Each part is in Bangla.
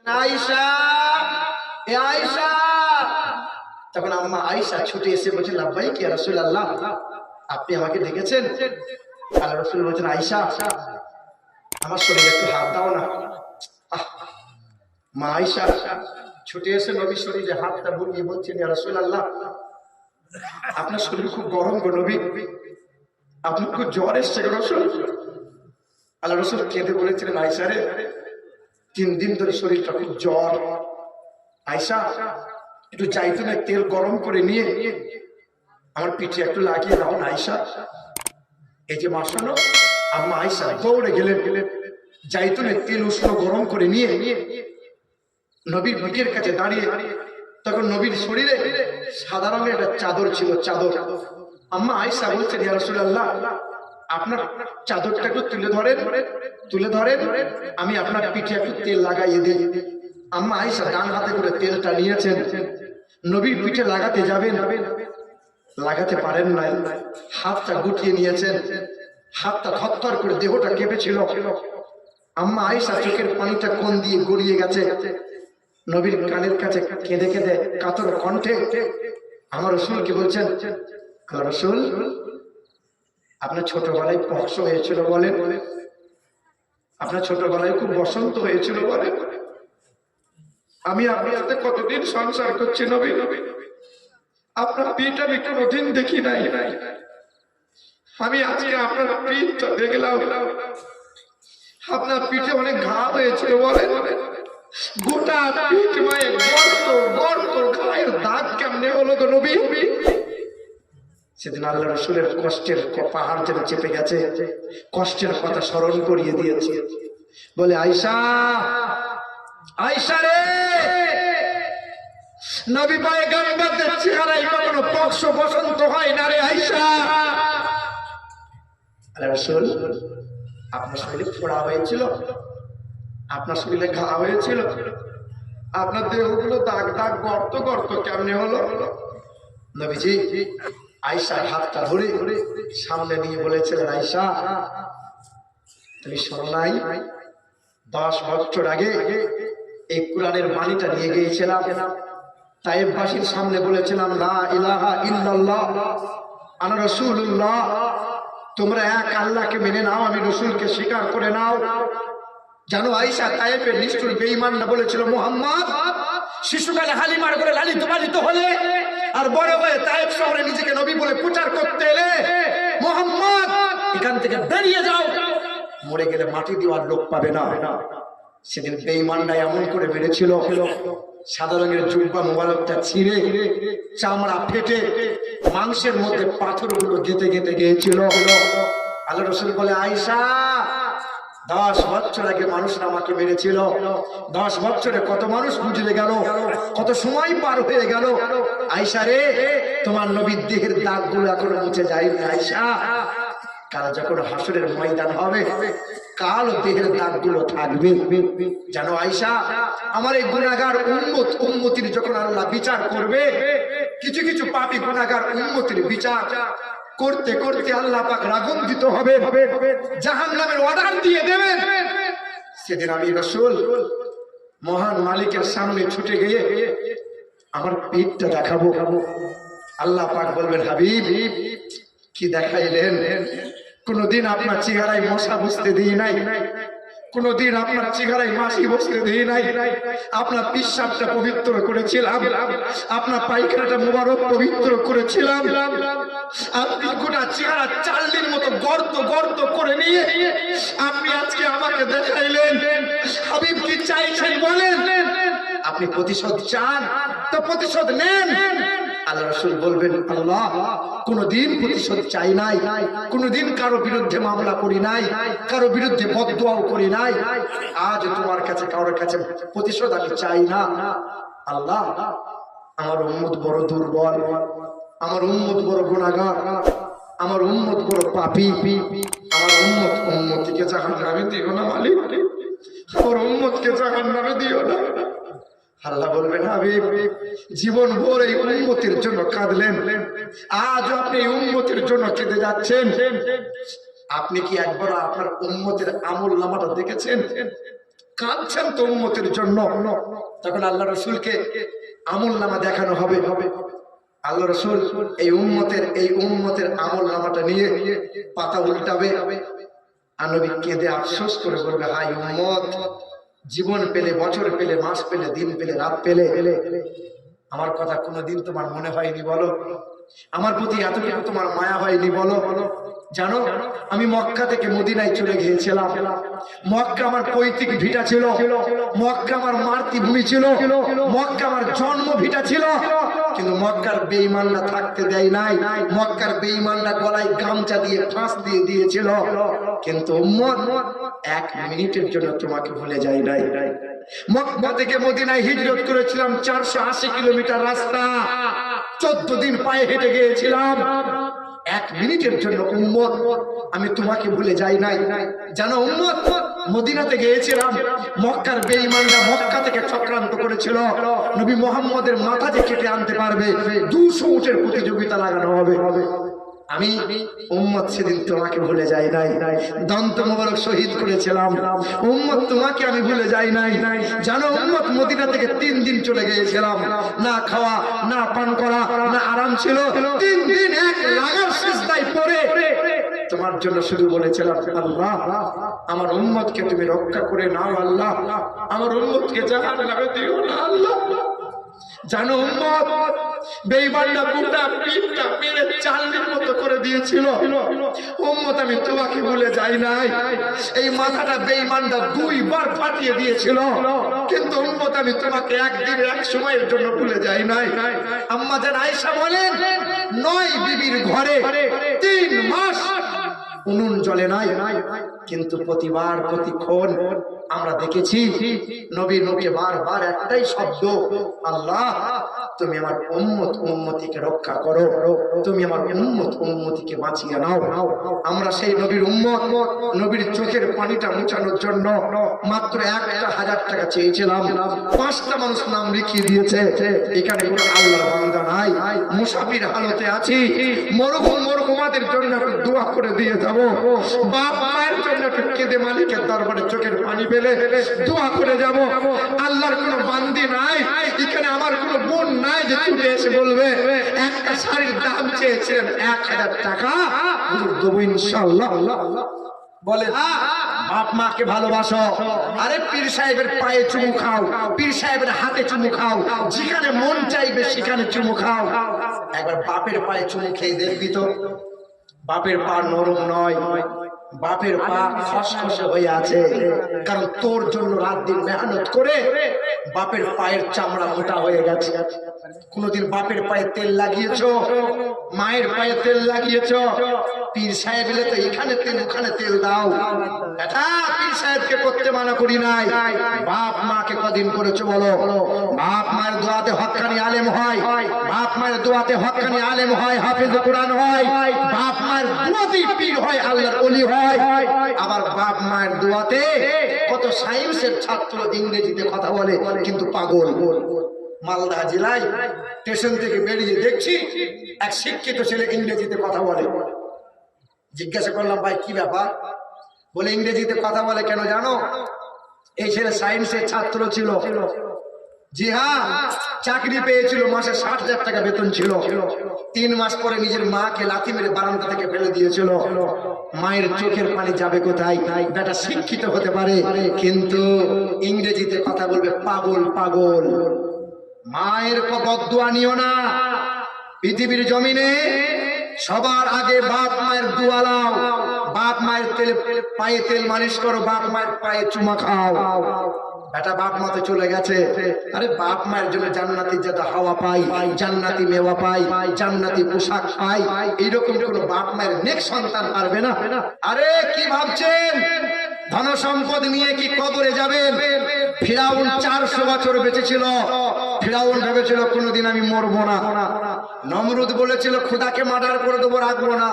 আয়েশা, এ আয়েশা। তখন আম্মা আয়েশা ছুটে এসে বলছে, লাব্বাইক ইয়া রাসূলুল্লাহ, আপনি আমাকে ডেকেছেন? আল্লাহ রাসূল বলছেন, আয়েশা, আমার শরীরে একটু হাত দাও না। মা আয়েশা ছুটে এসে নবীর শরীরে হাতটা বুলিয়ে বলছেন, ইয়া রাসূলুল্লাহ, আপনার শরীর খুব গরম গো নবী, আপনার খুব জ্বর এসছে গো রাসূল। আল্লাহ রাসূল কেঁদে বলেছিলেন, আয়েশা রে, 3 দিন ধরে শরীরটা খুব জ্বর। আয়েশা, একটু জাইতুনের তেল গরম করে নিয়ে আমার পিঠে একটু লাগিয়ে দাও না আয়েশা। এই যে মা শোনো, আম্মা আয়েশা দৌড়ে গেলেন, জাইতুনের তেল উষ্ণ গরম করে নিয়ে নবীর পিঠের কাছে দাঁড়িয়ে, তখন নবীর শরীরে সাদা রঙের একটা চাদর ছিল, চাদর। আম্মা আয়েশা বলছেন, ইয়া রাসূলুল্লাহ, আপনার চাদরটা একটু তুলে ধরেন, আমি আপনার পিঠে একটু তেল লাগাইয়ে দিই। আম্মা আয়েশা ডান হাতে করে তেলটা নিয়েছেন, নবীর পিঠে লাগাতে যাবেন, লাগাতে পারেন নাই, হাতটা গুটিয়ে নিয়েছেন, হাতটা থরথর করে দেহটা কেঁপেছিল। আম্মা আয়েশা চোখের পানিটা কোন দিয়ে গড়িয়ে গেছে, নবীর কানের কাছে কেঁদে কেঁদে কাতর কণ্ঠে আমার রাসূলকে বলছেন, আল্লাহ রাসূল, আপনার ছোটবেলায় পক্স হয়েছিল বলেন, আপনার ছোটবেলায় খুব বসন্ত হয়েছিল বলেন, আমি আপনার সাথে কতদিন সংসার করছি নবী, আপনার পিঠ আমি কোনোদিন দেখি নাই, আমি আজকে আপনার পিঠটা দেখলাম, আপনার পিঠে অনেক ঘা হয়েছিল বলেন, গোটা পিঠ মায়ে গর্ত গর্ত, ঘায়ের দাগ কেমনে হলো গো নবী? সেদিন আল্লাহ রাসূলের কষ্টের পাহাড় যেন চেপে গেছে, কষ্টের কথা স্মরণ করিয়ে দিয়েছে। বলে, আয়েশা, আয়েশা রে, নবী পয়গম্বরদের চেহারায় কখনো পক্স বসন্ত হয় না রে আয়েশা। আল্লাহ রাসূল, আপনার শরীরে ফোড়া হয়েছিল, আপনার শরীরে ঘা হয়েছিল, আপনার দেহগুলো দাগ দাগ গর্ত গর্ত কেমনে হলো? নবীজি আয়েশার হাতটা ধরে সামনে নিয়ে বলেছিলেন, আয়েশা, তুমি শোনো নাই, 10 বছর আগে এই কোরআনের বাণীটা নিয়ে গিয়েছিলাম, তায়েফবাসীর সামনে বলেছিলাম, লা ইলাহা ইল্লাল্লাহ আনা রাসূলুল্লাহ, তোমরা এক আল্লাহকে মেনে নাও, আমি রাসূলকে স্বীকার করে নাও। জানো আয়েশা, তায়েফের নিষ্ঠুর বেঈমানরা বলেছিল, মুহাম্মদ শিশুকালে হালিমার করে লালিত পালিত হলে আর বড় হয়ে তায়েফ শহরে নিজেকে নবী বলে প্রচার করতে এলে, মুহাম্মদ এখান থেকে বেরিয়ে যাও, মরে গেলে মাটি দেওয়ার লোক পাবে না। সেদিন বেঈমানরা এমন করে মেরেছিল, সাদা রঙের জুব্বা মোবারকটা ছিঁড়ে চামড়া ফেটে মাংসের মধ্যে পাথরগুলো গেঁথে গেঁথে গিয়েছিল। আল্লাহ রাসূল বলে, আয়েশা, 10 বছর আগে মানুষরা আমাকে মেরেছিল, 10 বছরে কত মানুষ গুজরে গেল, কত সময় পার হয়ে গেল। আয়েশা রে, তোমার নবীর দেহের দাগগুলো এখনো মুছে যায়নি আয়েশা, কাল যখন হাসরের ময়দান হবে, কাল দেহের দাগগুলো থাকবে। জানো আয়েশা, আমার এই গুনাহগার উম্মতির যখন আল্লাহ বিচার করবে, কিছু কিছু পাপী গুনাহগার উম্মতির বিচার করতে করতে আল্লাহ পাক রাগান্বিত হবে, জাহান্নামের অর্ডার দিয়ে দেবেন। সেদিন আমি রাসূল মহান মালিকের সামনে ছুটে গিয়ে আমার পিঠটা দেখাবো। আল্লাহ পাক বলবেন, হাবিব কি দেখাইলেন? কোনদিন আপনার চেহারায় মশা বসতে দিই নাই, কোনদিন আপনার চেহারায় মাছি বসতে দিই নাই, আপনার পিশাবটা পবিত্র করেছিলাম, আপনার পায়খানাটা মুবারক পবিত্র করেছিলাম, আপনি গোটা চেহারা চাল্লির মতো গর্ত গর্ত করে নিয়ে আপনি আজকে আমাকে দেখাইলেন। হাবিব কি চাইছেন বলেন? আপনি প্রতিশোধ চান তো প্রতিশোধ নেন। আল্লাহ রাসূল বলবেন, আল্লাহ কোনদিন প্রতিশোধ চাই নাই, কোনদিন কারো বিরুদ্ধে মামলা করি নাই, কারো বিরুদ্ধে বদদোয়াও করি নাই, আজ তোমার কাছে কারোর কাছে প্রতিশোধ আমি চাই না। আল্লাহ, আমার উম্মত বড় দুর্বল, আমার উম্মত বড় গুনাহগার, আমার উম্মত বড় পাপী, আমার উম্মতকে জাহান্নামে দিও না মালিক, আমার উম্মতকে জাহান্নামে দিও না। আল্লাহ বলবেন, হাবিব জীবন ভর এই উম্মতের জন্য কাঁদলেন, আজ আপনি এই উম্মতের জন্য কেঁদে যাচ্ছেন। আপনি কি একবার আপনার উম্মতের আমল নামাটা দেখেছেন? কাঁদছেন তো উম্মতের জন্য। তখন আল্লাহ রাসূলকে আমলনামা দেখানো হবে। আল্লাহ রাসূল এই উম্মতের আমলনামাটা নিয়ে পাতা উল্টাবে, আর নবী কেঁদে আফসোস করে বলবে, হায় উম্মত, জীবন পেলে, বছর পেলে, মাস পেলে, দিন পেলে, রাত পেলে, আমার কথা কোনোদিন তোমার মনে হয়নি বলো? আমার প্রতি এতটুকু তোমার মায়া হয়নি বলো? জানো, আমি মক্কা থেকে মদিনায় চলে গিয়েছিলাম। মক্কা আমার পৈতৃক ভিটা ছিল, মক্কা আমার মাতৃভূমি ছিল, মক্কা আমার জন্ম ভিটা ছিল। কিন্তু মক্কার বেঈমানরা থাকতে দেয় নাই, মক্কার বেঈমানরা গলায় গামছা দিয়ে ফাঁস দিয়ে দিয়েছিল। কিন্তু উম্মত, এক মিনিটের জন্য তোমাকে ভুলে যাই নাই। মক্কা থেকে মদিনায় হিজরত করেছিলাম, 480 কিলোমিটার রাস্তা, 14 দিন পায়ে হেঁটে গিয়েছিলাম। এক মিনিটের জন্য উম্মত আমি তোমাকে ভুলে যাই নাই। জানো উম্মত, মদিনাতে গিয়েছিলাম, মক্কার বেঈমানরা মক্কা থেকে চক্রান্ত করেছিল, নবী মুহাম্মদের মাথা যে কেটে আনতে পারবে 200 উটের প্রতিযোগিতা লাগানো হবে। আমি উম্মত সেদিন তোমাকে ভুলে যাই নাই, দন্ত মোবারক শহীদ করেছিলাম। উম্মত তোমাকে আমি ভুলে যাই নাই। জানো উম্মত, মদিনা থেকে 3 দিন চলে গিয়েছিলাম, না খাওয়া, না পান করা, না আরাম ছিল। 3 দিন এক লাগার সিজদায় পড়ে তোমার জন্য শুধু বলেছিলাম, আল্লাহ আমার উম্মতকে তুমি রক্ষা করে নাও, আল্লাহ আমার উম্মতকে জাহান্নামে দিও না আল্লাহ। জানো উম্মত, বেঈমানরা গোটা পিঠটা মেরে চালনির মতো করে দিয়েছিল। উম্মত আমি তোমাকে ভুলে যাই নাই। এই মাথাটা বেঈমানরা 2 বার ফাটিয়ে দিয়েছিল, কিন্তু উম্মত আমি তোমাকে একদিন এক সময়ের জন্য ভুলে যাই নাই। আম্মা জান আয়েশা বলেন, 9 বিবির ঘরে 3 মাস উনুন জ্বলে নাই, কিন্তু প্রতিবার প্রতিক্ষণ আমরা দেখেছি নবীর মুখে বারবার একটাই শব্দ, আল্লাহ তুমি আমার উম্মতিকে রক্ষা করো, তুমি আমার উম্মতিকে বাঁচিয়ে নাও। আমরা সেই নবীর উম্মত, নবীর চোখের পানিটা মুছানোর জন্য মাত্র 1,000 টাকা চেয়েছিলাম। 5টা মানুষ নাম লিখিয়ে দিয়েছে। এখানে কোনো আল্লাহর বান্দা নাই, মুসাফির হালতে আছি। মরহুমাদের জন্য দোয়া করে দিয়ে যাব, বাপ মায়ের জন্য কেঁদে মালিকের দরবারে চোখের পানি পেলে দোয়া করে যাব। আল্লাহর কোনো বান্দি নাই এখানে, আমার কোনো বোন নাই যে ছুটে এসে বলবে একটা শাড়ির দাম চেয়েছিলেন 1,000 টাকা, দেবো ইনশাআল্লাহ। বলে বাপ মাকে ভালোবাসো, আরে পীর সাহেবের পায়ে চুমু খাও, পীর সাহেবের হাতে চুমু খাও, যেখানে মন চাইবে সেখানে চুমু খাও। একবার বাপের পায়ে চুমু খেয়ে দেখবি তো, বাপের পা নরম নয়, বাপের পা খসখসে হয়ে আছে, কারণ তোর জন্য রাত দিন মেহনত করে বাপের পায়ের চামড়া মোটা হয়ে গেছে। কোনদিন বাপের পায়ে তেল লাগিয়েছো, মায়ের পায়ে তেল লাগিয়েছো? পীর সাহেব এলে তো এখানে তেল ওখানে তেল দাও। এটা পীর সাহেবকে করতে মানা করি নাই, বাপ মাকে কদিন করেছো বলো? বাপ মায়ের দোয়াতে হক্কানি আলেম হয়, বাপ মায়ের দোয়াতে হক্কানি আলেম হয়, হাফেজ কোরআন হয়, বাপ মায়ের দোয়াতেই পীর হয়, আল্লাহর ওলি হয়। আবার বাপ মায়ের দোয়াতে কত সায়েন্সের ছাত্র ইংরেজিতে কথা বলে কিন্তু পাগল। মালদা জেলায় স্টেশন থেকে বেরিয়ে দেখছি এক শিক্ষিত ছেলে ইংরেজিতে কথা বলে। জিজ্ঞাসা করলাম, ভাই কি ব্যাপার? বলে ইংরেজিতে কথা বলে কেন জানো? এই ছেলে সায়েন্সের ছাত্র ছিল, জি হ্যাঁ, চাকরি পেয়েছিল, মাসে 60,000 টাকা বেতন ছিল। 3 মাস পরে নিজের মাকে লাথি মেরে বারান্দা থেকে ফেলে দিয়েছিল। মায়ের চোখের পানি যাবে কোথায়? বেটা শিক্ষিত হতে পারে কিন্তু ইংরেজিতে কথা বলবে, পাগল পাগল। মায়ের বদদুয়া নিও না। পৃথিবীর জমিনে সবার আগে বাপ মায়ের দোয়া লাও, বাপ মায়ের পায়ে তেল মালিশ করো, বাপ মায়ের পায়ে চুমা খাও। বেটা বাপ মা তো চলে গেছে, আরে বাপ মায়ের জন্য জান্নাতি যত হাওয়া পাই, জান্নাতি মেওয়া পাই, জান্নাতি পোশাক পাই, এইরকম কোন বাপ মায়ের নেক্সট সন্তান পারবে না। আরে কি ভাবছেন ধন সম্পদ নিয়ে কি কবরে যাবেন? ফিরাউন 400 বছর বেঁচে ছিল। ফিরাউন ভেবেছিল কোনোদিন আমি মরবো না। নমরুদ বলেছিল খোদাকে মার্ডার করে দেবো, রাখবো না।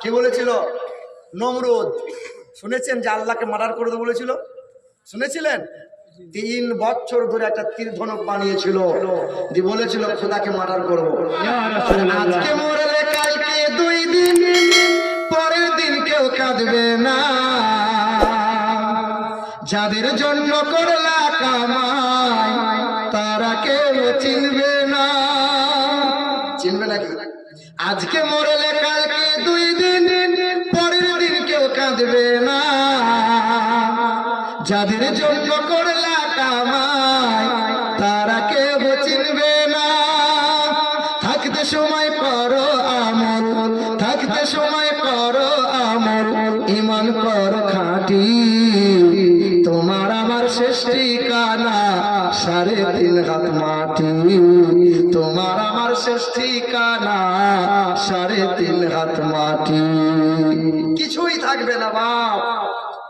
কি বলেছিল নমরুদ? শুনেছেন যে আল্লাহকে মার্ডার করে দেবো বলেছিল? শুনেছিলেন? 3 বছর ধরে একটা তীর ধনুক বানিয়েছিল, দিয়ে বলেছিল খোদাকে মার্ডার করবো। আজকে মরলে কালকে 2 দিন, পরের দিন কেউ কাঁদবে না। যাদের জন্য করলা কামাই তারা কেউ চিনবে না। চিনবে নাকি? আজকে মরলে কালকে 2 দিন, পরের দিন কেউ কাঁদবে না। যাদের জন্য করলা কামাই তারা কেউ চিনবে না। থাকতে সময় করো আমল, থাকতে সময় করো আমল, ঈমান কর খাঁটি। তোমার আমার শেষ ঠিকানা 3.5 হাত মাটি। তোমার আমার শেষ ঠিকানা 3.5 হাত মাটি। কিছুই থাকবে না বাপ।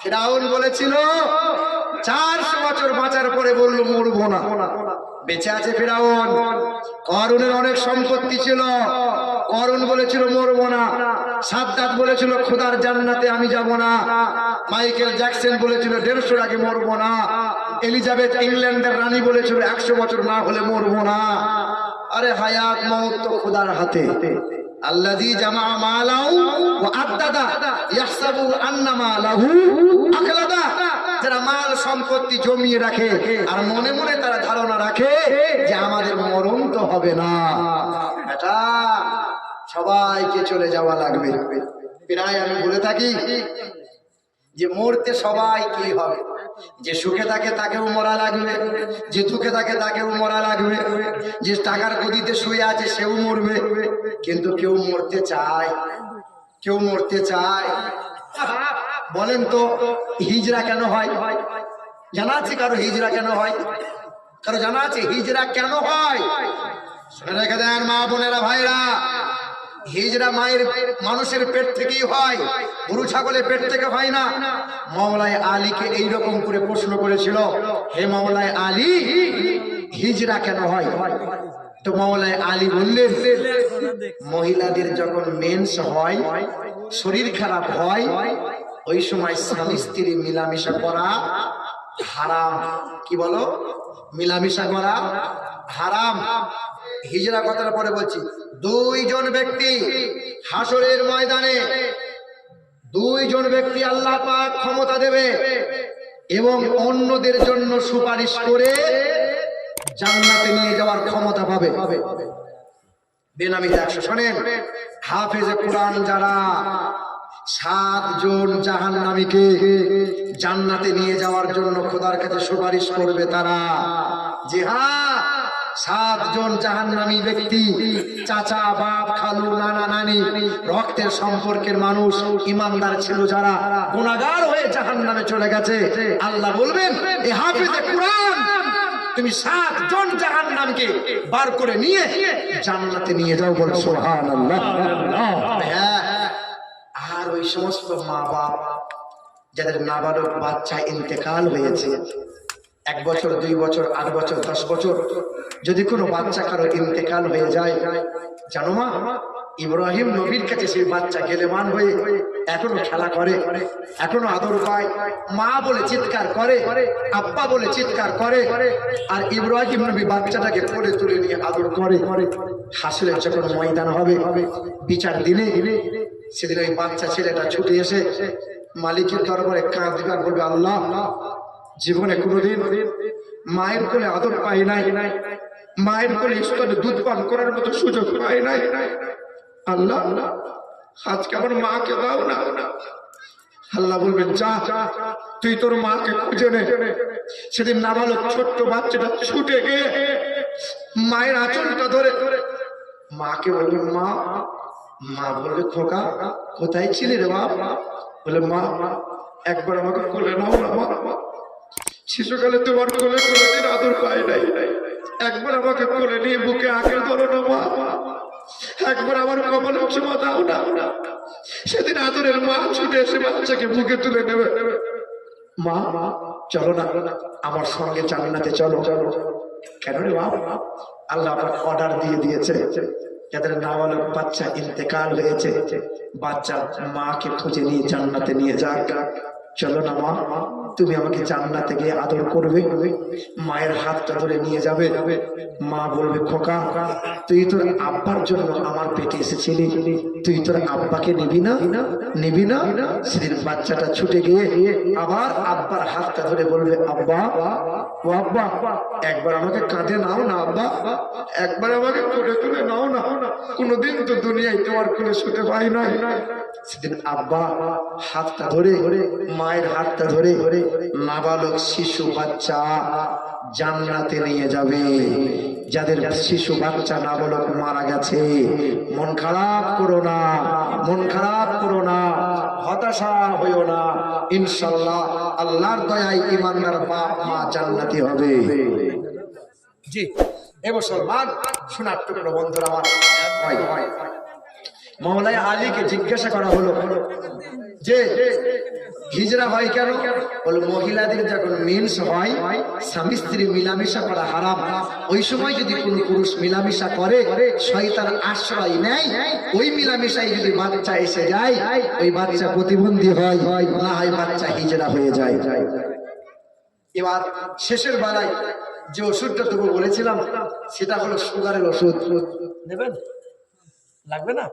ফিরাউন বলেছিল 400 বছর বাঁচার পরে বলল মরবো না। বেঁচে আছে ফিরাউন। করুণের অনেক সম্পত্তি ছিল, করুণ বলেছিল মরবো না। সাদ্দাত বলেছিল খোদার জান্নাতে আমি যাব না। মাইকেল জ্যাকসন বলেছিল 150 আগে মরবো না। এলিজাবেথ ইংল্যান্ডের রানী বলেছিল 100 বছর না হলে মরবো না। আরে হায়াত মওত তো খোদার হাতে। আল্লাযী জামা মালাহু ওয়া আদ্দাদা ইয়াহসাবু আন্না মালাহু আখলাদা। যারা মাল সম্পত্তি জমিয়ে রাখে আর মনে মনে তারা ধারণা রাখে যে আমাদের মরণ তো হবে না। এটা সবাইকে চলে যাওয়া লাগবে। প্রায় আমি বলে থাকি যে মরতে সবাই কি হবে। যে সুখে থাকে তাকেও মরা লাগবে, যে দুঃখে থাকে তাকেও মরা লাগবে, যে টাকার গদিতে শুয়ে আছে সেও মরবে। কিন্তু কেউ মরতে চায়? কেউ মরতে চায়? বলেন তো হিজরা কেন হয়? জানা আছে কারো হিজরা কেন হয়? কারো জানা আছে হিজরা কেন হয়? শুনে রেখে দেন মা বোনেরা ভাইরা। হিজরা মায়ের মানুষের পেট থেকেই হয়, গরু ছাগলের পেট থেকে হয় না। মাওলায় আলীকে এইরকম করে প্রশ্ন করেছিল, হে মাওলায় আলী হিজরা কেন হয়? তো মাওলায় আলী বললেন, মহিলাদের যখন মেন্স হয়, শরীর খারাপ হয়, ওই সময় স্বামী স্ত্রী মিলামিশা করা হারাম। কি বলো? মিলামিশা করা হারাম। হিজরা কথাটা পরে বলছি। 2 জন ব্যক্তি হাসরের ময়দানে, 2 জন ব্যক্তি আল্লাহ পাক ক্ষমতা দেবে এবং অন্যদের জন্য সুপারিশ করে জান্নাতে নিয়ে যাওয়ার ক্ষমতা পাবে। বেনামি 100। শোনেন, হাফেজে কোরআন যারা 7 জন জাহান্নামীকে জান্নাতে নিয়ে যাওয়ার জন্য খোদার কাছে সুপারিশ করবে তারা। জি হ্যাঁ, 7 জন জাহান্নামী ব্যক্তি, চাচা, বাপ, খালু, নানা, নানি, রক্তের সম্পর্কের মানুষ, ইমানদার ছিল যারা, গুনাহগার হয়ে জাহান্নামে চলে গেছে। আল্লাহ বলবেন, এ হাফেজে কোরআন তুমি 7 জন জাহান্নামকে বার করে নিয়ে জান্নাতে নিয়ে যাও। বলে সুবহানাল্লাহ। হ্যাঁ, আর ওই সমস্ত মা বাপ যাদের নাবালক বাচ্চা ইন্তেকাল হয়েছে, 1 বছর, 2 বছর, 8 বছর, 10 বছর, যদি কোনো বাচ্চা কারো ইন্তেকাল হয়ে যায়, জানো মা, ইব্রাহিম নবীর কাছে সেই বাচ্চা গেলেমান হয়ে এখনো খেলা করে, এখনো আদর পায়। মা বলে চিৎকার করে, আব্বা বলে চিৎকার করে, আর ইব্রাহিম নবী বাচ্চাটাকে কোলে তুলে নিয়ে আদর করে। হাসরের যখন ময়দান হবে, বিচার দিনে, সেদিন ওই বাচ্চা ছেলেটা ছুটে এসে মালিকের দরবারে কাঁদবে আর বলবে, আল্লাহ, জীবনে কোনোদিন মায়ের কোলে আদর পাই নাই, মায়ের কোলে স্তনে দুধ পান করার মতো সুযোগ পাই নাই। আল্লাহ, আজকে আমার মাকে দাও না। আল্লাহ বলবেন, যা, তুই তোর মাকে খুঁজে নে। সেদিন নাবালক ছোট্ট বাচ্চাটা ছুটে গিয়ে মায়ের আঁচলটা ধরে মাকে বলবে, মা। মা বলবে, খোকা কোথায় ছিলি রে বাপ? বলে, মা একবার আমাকে কোলে নাও না মা। শিশুকালে তোমার কোলে কোনোদিন আদর পাই নাই, একবার আমাকে কোলে নিয়ে বুকে আঁকড়ে ধরো না মা। একবার আমার কপালে চুমা দাও না। সেদিন আদরের মা ছুটে এসে বাচ্চাকে বুকে তুলে নেবে। মা, চলো না আমার সঙ্গে জান্নাতে চলো। কেন রে বাপ? আল্লাহ পাক অর্ডার দিয়ে দিয়েছে, যাদের নাবালক বাচ্চা ইন্তেকাল হয়েছে, বাচ্চা মাকে খুঁজে নিয়ে জান্নাতে নিয়ে যাক। চলো না মা। তুমি আমাকে জান্নাতে গিয়ে আদর করবে। মায়ের হাতটা ধরে নিয়ে যাবে। মা বলবে, খোকা তুই তোর আব্বার জন্য আমার পেটে এসেছিলি, তুই তোর আব্বাকে নিবি না, নিবি না? সেদিন বাচ্চাটা ছুটে গিয়ে আবার আব্বার হাতটা ধরে বলবে, আব্বা ও আব্বা, একবার আমাকে কাঁধে নাও না আব্বা, একবার আমাকে কোলে তুলে নাও না, কোনোদিন তো দুনিয়ায় তোমার কোলে শুতে পাই নাই। সেদিন আব্বা হাতটা ধরে, মায়ের হাতটা ধরে নাবালক শিশু বাচ্চা জান্নাতে নিয়ে যাবে। যাদের শিশু বাচ্চা নাবালক মারা গেছে, মন খারাপ করো না, মন খারাপ করো না, হতাশা হইও না, ইনশাআল্লাহ আল্লাহর দয়ায় ঈমানদার বাপ মা জান্নাতি হবে। জি এ মুসলমান শোনার টুকরো বন্ধুরা আমার, মওলাই আলীকে জিজ্ঞাসা করা হলো যে হিজরা হয় কেন? বলে মহিলাদের যখন মেন্স হয়, স্বামী স্ত্রী মিলামেশা করা হারাম। ওই সময় যদি কোনো পুরুষ মিলামেশা করে, শয়তান আশ্রয় নেয়, ওই মিলামেশায় যদি বাচ্চা এসে যায়, ওই বাচ্চা প্রতিবন্ধী হয়, না হয় বাচ্চা হিজরা হয়ে যায়। এবার শেষের বেলায় যে ওষুধটা তবু বলেছিলাম, সেটা হলো সুগারের ওষুধ। নেবেন? লাগবে না?